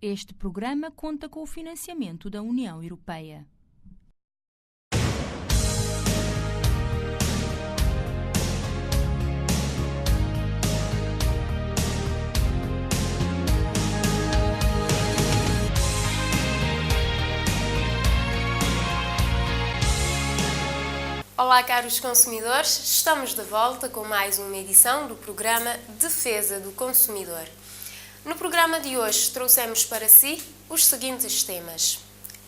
Este programa conta com o financiamento da União Europeia. Olá, caros consumidores, estamos de volta com mais uma edição do programa Defesa do Consumidor. No programa de hoje trouxemos para si os seguintes temas: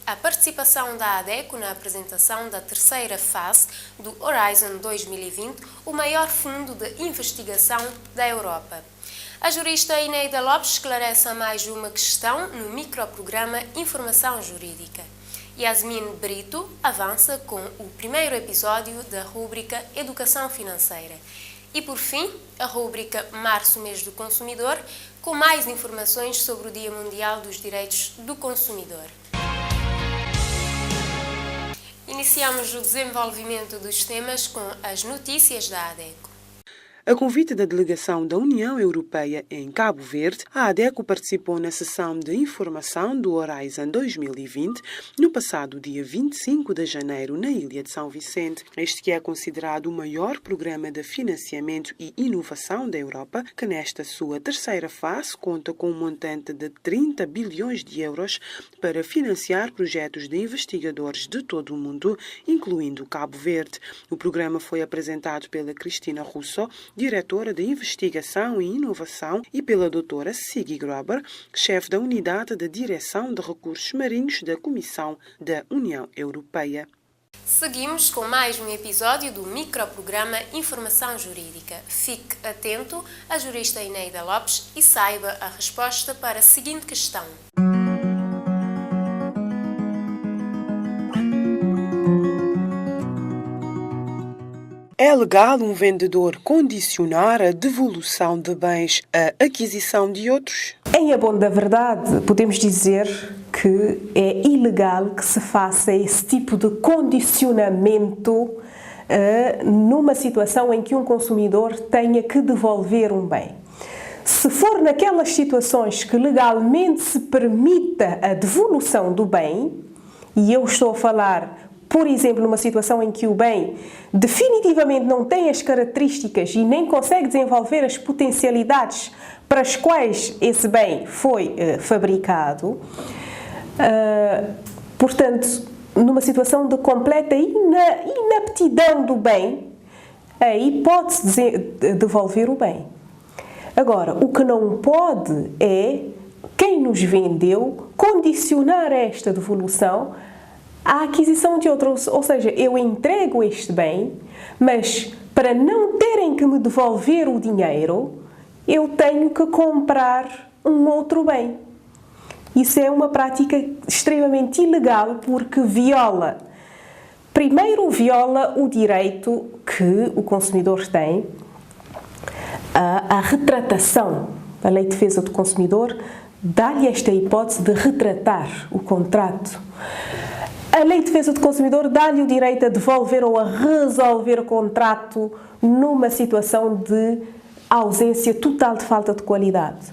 a participação da ADECO na apresentação da terceira fase do Horizon 2020, o maior fundo de investigação da Europa. A jurista Eneida Lopes esclarece mais uma questão no microprograma Informação Jurídica. Yasmin Brito avança com o primeiro episódio da rúbrica Educação Financeira. E, por fim, a rúbrica Março, Mês do Consumidor, com mais informações sobre o Dia Mundial dos Direitos do Consumidor. Iniciamos o desenvolvimento dos temas com as notícias da ADECO. A convite da delegação da União Europeia em Cabo Verde, a ADECO participou na sessão de informação do Horizon 2020 no passado dia 25 de janeiro na Ilha de São Vicente. Este que é considerado o maior programa de financiamento e inovação da Europa, que nesta sua terceira fase conta com um montante de 30 bilhões de euros para financiar projetos de investigadores de todo o mundo, incluindo Cabo Verde. O programa foi apresentado pela Cristina Russo, diretora de Investigação e Inovação, e pela doutora Siggy Grober, chefe da Unidade de Direção de Recursos Marinhos da Comissão da União Europeia. Seguimos com mais um episódio do microprograma Informação Jurídica. Fique atento à jurista Eneida Lopes e saiba a resposta para a seguinte questão. É legal um vendedor condicionar a devolução de bens à aquisição de outros? Em abono da verdade, podemos dizer que é ilegal que se faça esse tipo de condicionamento numa situação em que um consumidor tenha que devolver um bem. Se for naquelas situações que legalmente se permita a devolução do bem, e eu estou a falar, por exemplo, numa situação em que o bem definitivamente não tem as características e nem consegue desenvolver as potencialidades para as quais esse bem foi fabricado, portanto, numa situação de completa inaptidão do bem, aí pode-se devolver o bem. Agora, o que não pode é quem nos vendeu condicionar esta devolução à aquisição de outros, ou seja, eu entrego este bem, mas para não terem que me devolver o dinheiro, eu tenho que comprar um outro bem. Isso é uma prática extremamente ilegal porque primeiro viola o direito que o consumidor tem à retratação. A Lei de Defesa do Consumidor dá-lhe esta hipótese de retratar o contrato. A Lei de Defesa do Consumidor dá-lhe o direito a devolver ou a resolver o contrato numa situação de ausência total de falta de qualidade.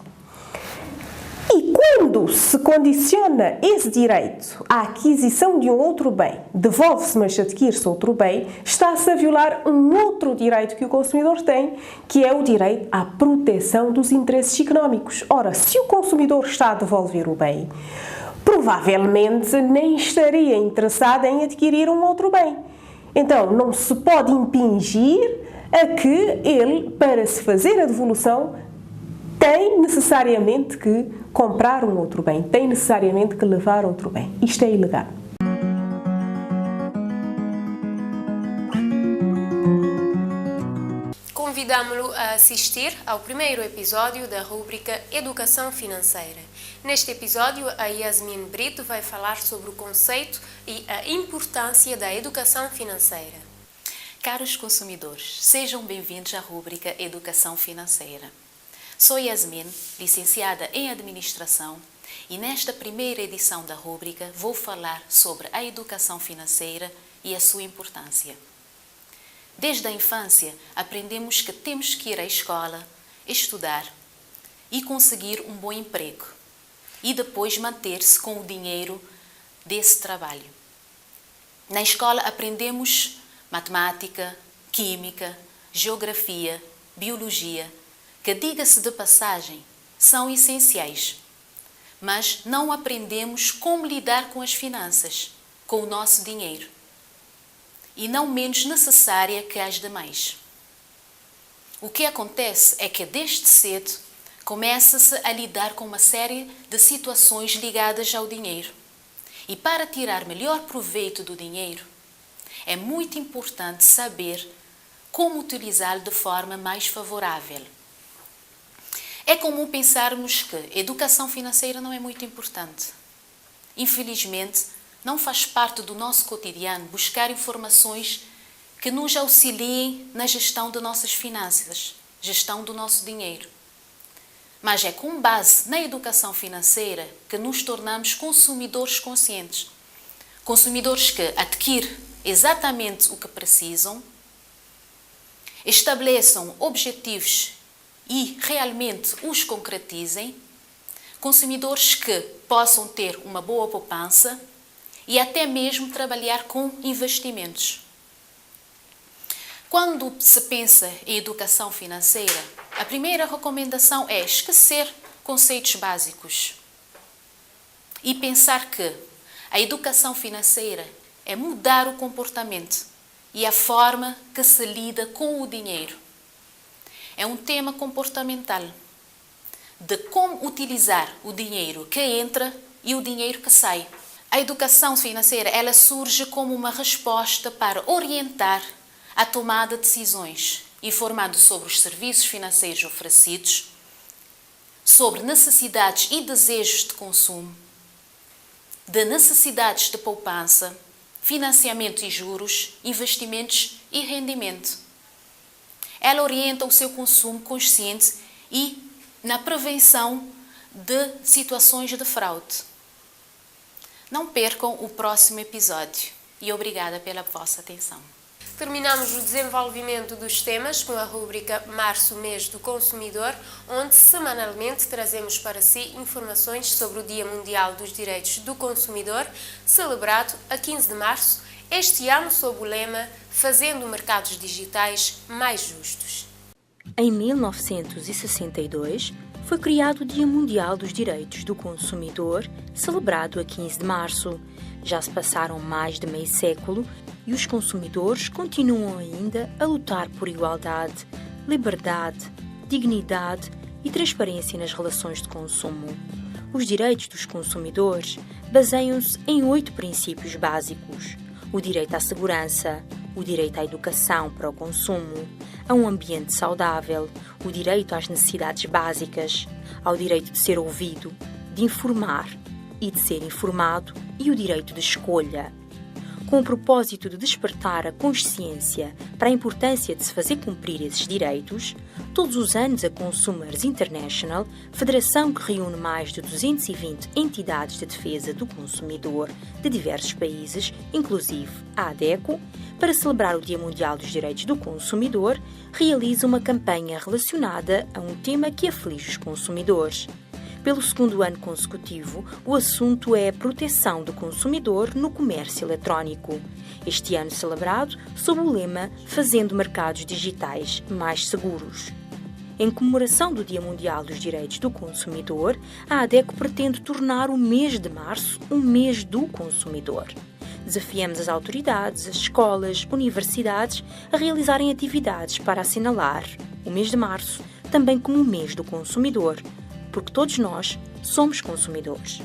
E quando se condiciona esse direito à aquisição de um outro bem, devolve-se, mas adquire-se outro bem, está-se a violar um outro direito que o consumidor tem, que é o direito à proteção dos interesses económicos. Ora, se o consumidor está a devolver o bem, provavelmente nem estaria interessado em adquirir um outro bem. Então, não se pode impingir a que ele, para se fazer a devolução, tem necessariamente que comprar um outro bem, tem necessariamente que levar outro bem. Isto é ilegal. Convidamo-lo a assistir ao primeiro episódio da rúbrica Educação Financeira. Neste episódio, a Yasmin Brito vai falar sobre o conceito e a importância da educação financeira. Caros consumidores, sejam bem-vindos à rúbrica Educação Financeira. Sou Yasmin, licenciada em Administração, e nesta primeira edição da rúbrica vou falar sobre a educação financeira e a sua importância. Desde a infância, aprendemos que temos que ir à escola, estudar e conseguir um bom emprego. e depois manter-se com o dinheiro desse trabalho. Na escola aprendemos matemática, química, geografia, biologia, que, diga-se de passagem, são essenciais. Mas não aprendemos como lidar com as finanças, com o nosso dinheiro. E não menos necessária que as demais. O que acontece é que desde cedo começa-se a lidar com uma série de situações ligadas ao dinheiro. E para tirar melhor proveito do dinheiro, é muito importante saber como utilizá-lo de forma mais favorável. É comum pensarmos que educação financeira não é muito importante. Infelizmente, não faz parte do nosso cotidiano buscar informações que nos auxiliem na gestão de nossas finanças, gestão do nosso dinheiro. Mas é com base na educação financeira que nos tornamos consumidores conscientes. Consumidores que adquirem exatamente o que precisam, estabeleçam objetivos e realmente os concretizem, consumidores que possam ter uma boa poupança e até mesmo trabalhar com investimentos. Quando se pensa em educação financeira, a primeira recomendação é esquecer conceitos básicos e pensar que a educação financeira é mudar o comportamento e a forma que se lida com o dinheiro. É um tema comportamental, de como utilizar o dinheiro que entra e o dinheiro que sai. A educação financeira, ela surge como uma resposta para orientar a tomada de decisões, informando sobre os serviços financeiros oferecidos, sobre necessidades e desejos de consumo, de necessidades de poupança, financiamento e juros, investimentos e rendimento. Ela orienta o seu consumo consciente e na prevenção de situações de fraude. Não percam o próximo episódio e obrigada pela vossa atenção. Terminamos o desenvolvimento dos temas com a rúbrica Março, Mês do Consumidor, onde semanalmente trazemos para si informações sobre o Dia Mundial dos Direitos do Consumidor, celebrado a 15 de março, este ano sob o lema Fazendo Mercados Digitais Mais Justos. Em 1962, foi criado o Dia Mundial dos Direitos do Consumidor, celebrado a 15 de março. Já se passaram mais de meio século e os consumidores continuam ainda a lutar por igualdade, liberdade, dignidade e transparência nas relações de consumo. Os direitos dos consumidores baseiam-se em 8 princípios básicos: o direito à segurança, o direito à educação para o consumo, a um ambiente saudável, o direito às necessidades básicas, ao direito de ser ouvido, de informar e de ser informado e o direito de escolha. Com o propósito de despertar a consciência para a importância de se fazer cumprir esses direitos, todos os anos a Consumers International, federação que reúne mais de 220 entidades de defesa do consumidor de diversos países, inclusive a ADECO, para celebrar o Dia Mundial dos Direitos do Consumidor, realiza uma campanha relacionada a um tema que aflige os consumidores. Pelo 2º ano consecutivo, o assunto é a proteção do consumidor no comércio eletrónico. Este ano celebrado sob o lema Fazendo Mercados Digitais Mais Seguros. Em comemoração do Dia Mundial dos Direitos do Consumidor, a ADECO pretende tornar o mês de março um mês do consumidor. Desafiamos as autoridades, as escolas, universidades a realizarem atividades para assinalar o mês de março também como o mês do consumidor, porque todos nós somos consumidores.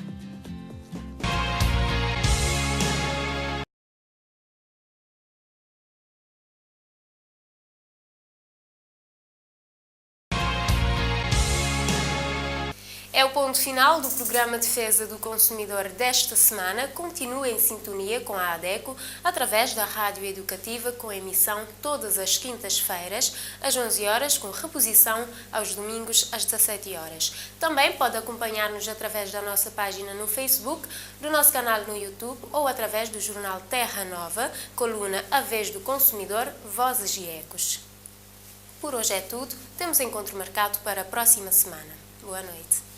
É o ponto final do programa Defesa do Consumidor desta semana. Continue em sintonia com a ADECO através da Rádio Educativa, com emissão todas as quintas-feiras, às 11 horas, com reposição aos domingos, às 17 horas. Também pode acompanhar-nos através da nossa página no Facebook, do nosso canal no YouTube ou através do jornal Terra Nova, coluna A Vez do Consumidor, Vozes e Ecos. Por hoje é tudo. Temos encontro marcado para a próxima semana. Boa noite.